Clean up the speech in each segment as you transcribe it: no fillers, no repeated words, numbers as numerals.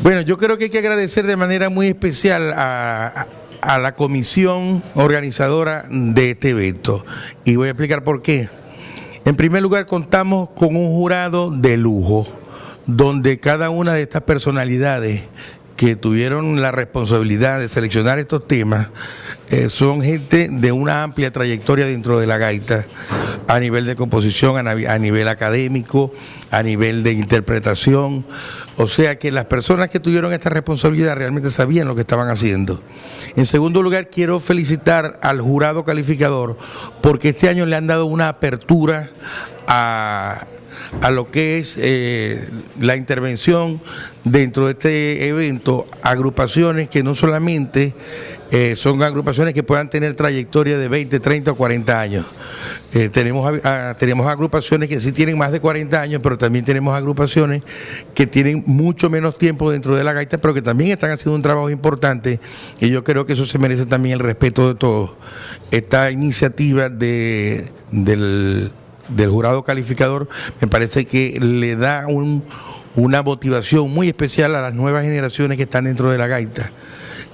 Bueno, yo creo que hay que agradecer de manera muy especial a la comisión organizadora de este evento. Y voy a explicar por qué. En primer lugar, contamos con un jurado de lujo, donde cada una de estas personalidades que tuvieron la responsabilidad de seleccionar estos temas son gente de una amplia trayectoria dentro de la gaita, a nivel de composición, a nivel académico, a nivel de interpretación. O sea que las personas que tuvieron esta responsabilidad realmente sabían lo que estaban haciendo. En segundo lugar, quiero felicitar al jurado calificador porque este año le han dado una apertura a lo que es la intervención dentro de este evento, agrupaciones que no solamente son agrupaciones que puedan tener trayectoria de 20, 30 o 40 años. Tenemos agrupaciones que sí tienen más de 40 años, pero también tenemos agrupaciones que tienen mucho menos tiempo dentro de la gaita, pero que también están haciendo un trabajo importante, y yo creo que eso se merece también el respeto de todos. Esta iniciativa del jurado calificador me parece que le da una motivación muy especial a las nuevas generaciones que están dentro de la gaita.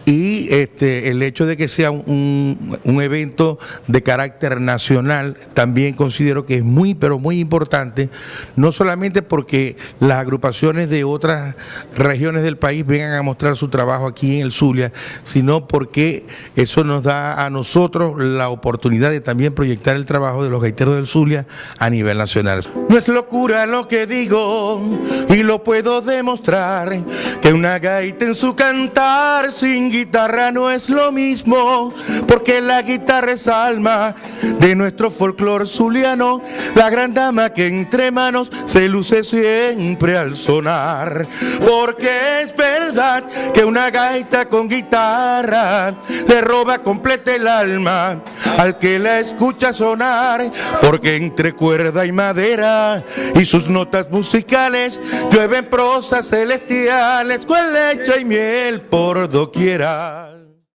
Y el hecho de que sea un evento de carácter nacional también considero que es muy, pero muy importante, no solamente porque las agrupaciones de otras regiones del país vengan a mostrar su trabajo aquí en el Zulia, sino porque eso nos da a nosotros la oportunidad de también proyectar el trabajo de los gaiteros del Zulia a nivel nacional. No es locura lo que digo y lo puedo demostrar, que una gaita en su cantar sin guitarra no es lo mismo, porque la guitarra es alma de nuestro folclor zuliano, la gran dama que entre manos se luce siempre al sonar, porque es verdad que una gaita con guitarra le roba completa el alma al que la escucha sonar, porque entre cuerda y madera y sus notas musicales llueven prosas celestiales con leche y miel por doquiera.